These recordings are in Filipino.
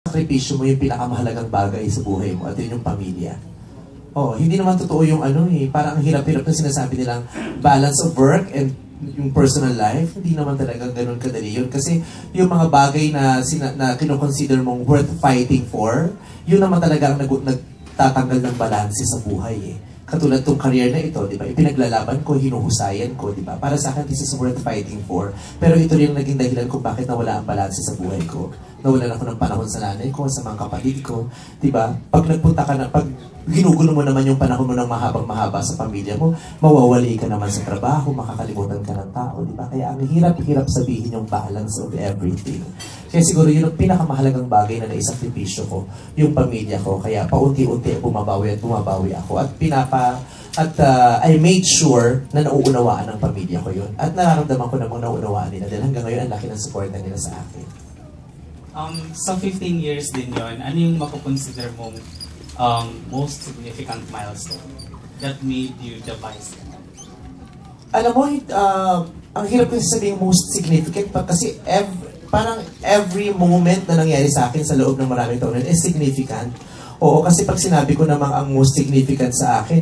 sakripisyo mo yung pinakamahalagang bagay sa buhay mo at yun yung pamilya. Oh, hindi naman totoo yung parang ang hirap-hirap na sinasabi nilang balance of work and yung personal life. Hindi naman talaga ganun kadali yun. Kasi yung mga bagay na kinoconsider mong worth fighting for, yun naman talaga ang nagtatanggal ng balanse sa buhay eh. Katulad tong career na ito, di ba? Ipinaglalaban ko, hinuhusayan ko, di ba? Para sa akin, this is worth fighting for. Pero ito rin yung naging dahilan kung bakit nawala ang balanse sa buhay ko. Nawalan ako ng panahon sa nanay ko, sa mga kapatid ko, di ba? Pag nagpunta ka na, pag ginugulo mo naman yung panahon mo ng mahabang-mahaba sa pamilya mo, mawawali ka naman sa trabaho, makakalimutan ka ng tao, di ba? Kaya ang hirap-hirap sabihin yung balance of everything. Kaya siguro yun ang pinakamahalagang bagay na naisakripisyo ko, yung pamilya ko. Kaya paunti-unti bumabawi ako. At I made sure na nauunawaan ng pamilya ko yun. At nararamdaman ko namang nauunawaan nila dahil hanggang ngayon ang laki ng support nila sa akin. Sa 15 years din yun, ano yung makukonsider mong most significant milestone that made you the vice? Alam mo, ang hirap kasi sabihin most significant kasi parang every moment na nangyari sa akin sa loob ng maraming taon is significant. Oo, kasi pag sinabi ko namang ang most significant sa akin,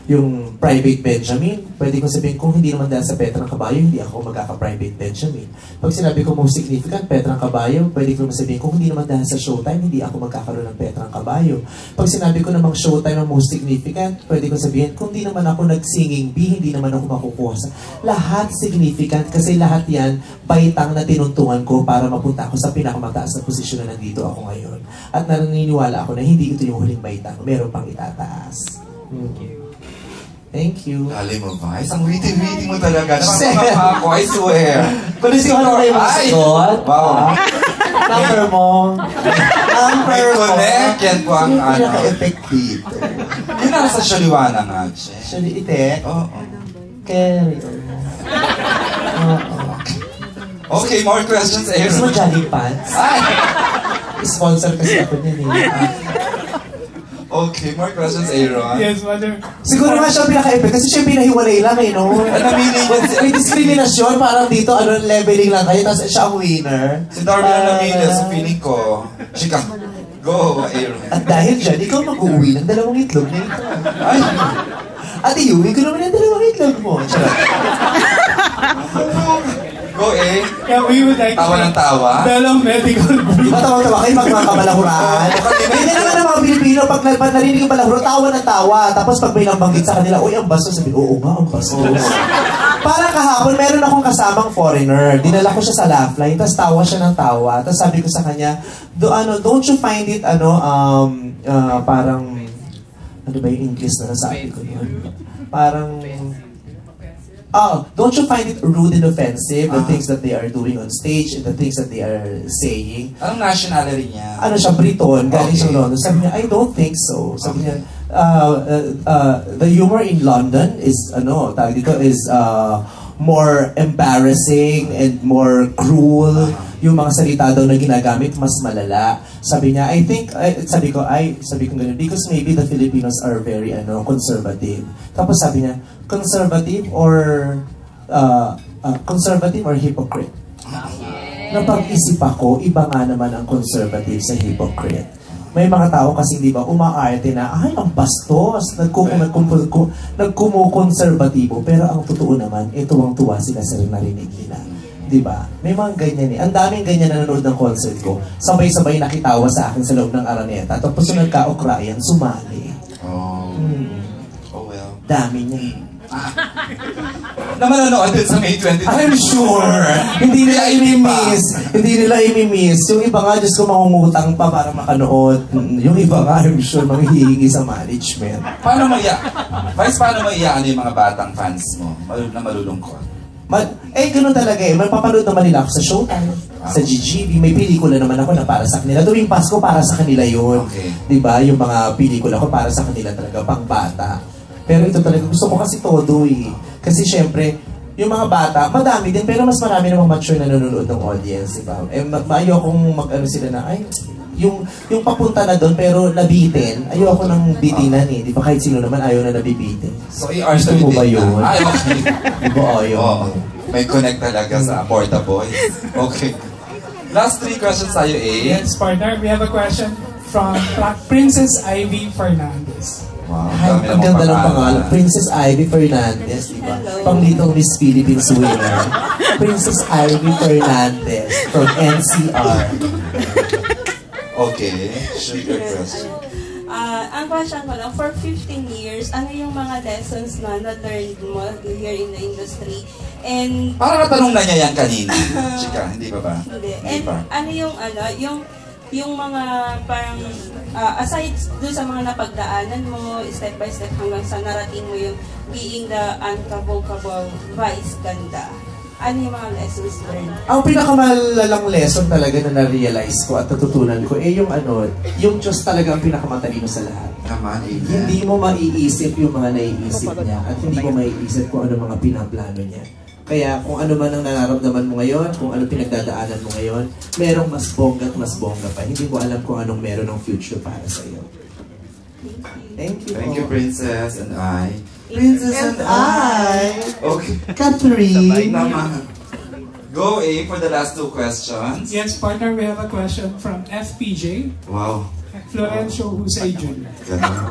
yung private Benjamin, pwede kong sabihin kung hindi naman dahil sa Petrang Kabayo, hindi ako magkaka-private Benjamin. Pag sinabi ko most significant, Petrang Kabayo, pwede kong sabihin kung hindi naman dahil sa Showtime, hindi ako magkakaroon ng Petrang Kabayo. Pag sinabi ko namang Showtime ang most significant, pwede kong sabihin kung hindi naman ako nag-singing bee, hindi naman ako makukuha sa... Lahat significant kasi lahat yan, baitang na tinuntungan ko para mapunta ako sa pinakamataas na posisyon na nandito ako ngayon. At naniniwala ako na hindi ito yung huling baitang, meron pang itataas. Thank you. Dali mo, Vice. Ang witty-witty mo talaga. Nakakapa ako, I swear. Kulis ko na kayo masakot. Wow. Number mo. May connect. Yan po ang ano. Pinaka-effective. Yun ang sa Shaliwana nga, Che. Shaliite? Oo. Carry on. Okay, more questions, Aaron. Gusto mo Jolly Pants? Ay! Sponsor kasi ako niyan eh. Okay, more questions, Aaron. Yes, Mother. Siguro nga siya pinaka-effect kasi siya pinahiwalay lang eh, no? Namili niya si... May discrimination, parang dito, leveling lang kayo, tapos siya ang winner. Si Darby na namili, so feeling ko, chika, go, Aaron. At dahil dyan, ikaw mag-uwi ng dalawang itlog na ito. Ay! At iuwi ko naman yung dalawang itlog mo. Go, eh. Yeah, we would like Tawa ng tawa. Dalawang medical Di ba tawa-tawa kayo magkakabalahuraan? Hindi naman ang mga Pilipino, pag narinig yung balahuro, tawa ng tawa. Tapos pag may nabanggit sa kanila, uy, ang bastos. Sabi, oo nga, ang bastos. Parang kahapon, meron akong kasamang foreigner. Dinala ko siya sa laugh line, tapos tawa siya ng tawa. Tapos sabi ko sa kanya, don't you find it, parang, ano ba yung English na nasabi ko yun? Parang, don't you find it rude and offensive, the things that they are doing on stage and the things that they are saying? Anong nationality niya? Ano siya, Briton, galing siya London. Sabi niya, I don't think so. Sabi niya, the humor in London is, tawag dito, is more embarrassing and more cruel. Yung mga salita daw na ginagamit, mas malala. Sabi niya, sabi ko ganun, because maybe the Filipinos are very, conservative. Tapos sabi niya, conservative or hypocrite? Napag-isip ako, iba nga naman ang conservative sa hypocrite. May mga tao kasi, di ba, umaarte na, ay, ang bastos, nagkumukonserbatibo. Pero ang totoo naman, tuwang-tuwa sila sa narinig nila. Di ba? May mga ganyan eh. Ang daming ganyan na nanonood ng concert ko. Sabay-sabay nakitawa sa akin sa loob ng Araneta. Tapos nung nagka-ukrayan, sumali. Oh. Oh well. Dami niya. Na manonood din sa May 22. I'm sure. Hindi nila imimiss. Yung iba nga, Diyos ko, mangungutang pa para makanood. Yung iba nga, I'm sure, manghihingi sa management. Paano maiyaano yung mga batang fans mo na malulungkot? Ganun talaga eh. Mapapanood naman nila ako sa Showtime, sa GGB. May pelikula naman ako na para sa kanila. Tuwing Pasko, para sa kanila yun. Okay. Diba? Yung mga pelikula ko para sa kanila talaga, pang bata. Pero ito talaga, gusto ko kasi todo eh. Kasi syempre, yung mga bata, madami din, pero mas marami namang mature na nanonood ng audience, diba? Ayokong sila na, yung papunta na doon, pero nabitin, ayoko nang bitinan eh. Diba? Kahit sino naman, ayaw na nabibitin. So, i-arse gusto mo ba yun? Ay, okay. Diba ayaw? May connect talaga sa Porta Boys. Okay. Last 3 questions tayo, Yes, partner. We have a question from Princess Ivy Fernandez. Wow, Ay, dami ang namang ganda ng pangalan. pangalan. Princess Ivy Fernandez, di ba? Hello. Panglitong Miss Philippines winner. Princess Ivy Fernandez from NCR. Okay, shoot your question. Ang question ko lang, for 15 years, ano yung mga lessons na na-learn mo here in the industry? And, Parang natanong na niya yan kanina. Chika, hindi pa ba? hindi. Hindi And pa. ano yung mga parang, aside dun sa mga napagdaanan mo, step by step hanggang sa narating mo yung being the uncabogable vice ganda. Ano yung mga lessons learned? Ang pinakamalalang lesson talaga na na-realize ko at natutunan ko, yung Diyos talaga ang pinakamatalino sa lahat. Naman, amen. Hindi mo maiisip yung mga naiisip niya at hindi mo maiisip kung ano mga pinaplano niya. Kaya kung ano man ang nararamdaman mo ngayon, kung ano pinagdadaanan mo ngayon, merong mas bongga at mas bongga pa. Hindi mo alam kung anong meron ng future para sa iyo. Thank you. Thank you, po. Princess and I. And I, Okay. Catherine. Naman. Go, A, for the last 2 questions. Yes, partner. We have a question from FPJ, Wow. Florencio Husay Jr. Ganun.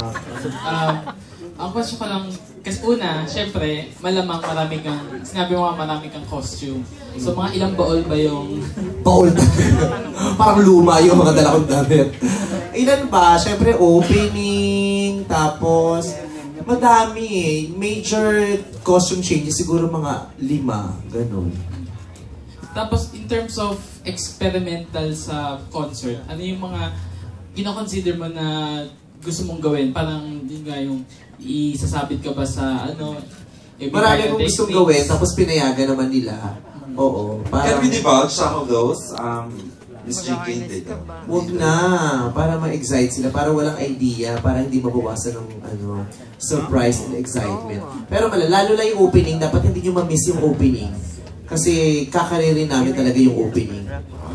Ang question ko lang, kasi una, syempre, malamang marami kang, sinabi mo nga marami kang costume. So mga ilang baol ba yung... Paul. Parang luma yung mga dala kong damit. Ilan ba? Siyempre opening, tapos madami eh. Major costume changes, siguro mga 5, ganun. Tapos in terms of experimental sa concert, ano yung mga kinoconsider mo na gusto mong gawin? Parang yun nga yung isasabit ka ba sa Marami kong gustong gawin, tapos pinayagan naman nila. Oo. Can Parang, we divulge some of those? Miss Jinky, dito. huwag na. Para ma-excite sila. Para walang idea. Para hindi mabawasan ng surprise and excitement. Pero lalo na yung opening, dapat hindi nyo ma-miss yung opening. Kasi kakaririn namin talaga yung opening.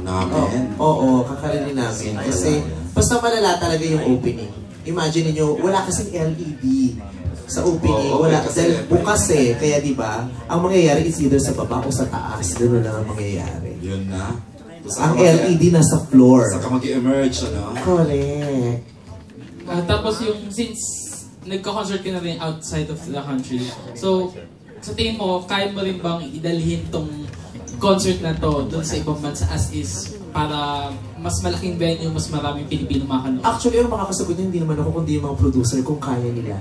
Namin. Oo, kakaririn namin. Kasi basta malala talaga yung opening. Imagine niyo, wala kasing LED sa opening. Oo, Wala, kasi dahil bukas eh. Kaya di ba ang mangyayari is either sa baba o sa taas. Gano'n lang ang mangyayari. Yun na. Ang LED nasa floor. Saka mag-emerge, ano? Correct. Tapos yung, since nagka-concert ka na rin outside of the country, so sa tingin mo, kaya mo rin bang idalhin tong concert na to doon sa ibang bansa as is para mas malaking venue, mas maraming Pilipino makanood? Actually, yung makakasagot niya, hindi naman ako kundi yung mga producer kung kaya nila.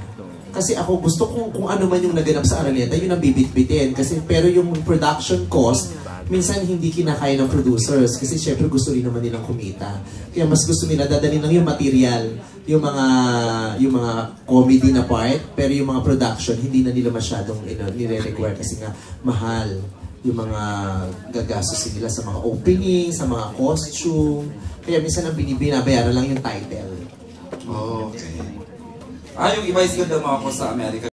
Kasi ako gusto kung ano man yung naganap sa Araneta, yun ang bibit-bitin. Kasi, pero yung production cost, minsan hindi kinakaya ng producers. Kasi syempre gusto rin naman nilang kumita. Kaya mas gusto nila dadalhin lang yung material, yung mga comedy na part, pero yung mga production, hindi na nila masyadong nire-require kasi nga mahal yung mga gagastos nila sa mga opening, sa mga costume. Kaya minsan ang binabayaran lang yung title. Okay. Yung iba is ganda mo ako sa Amerika.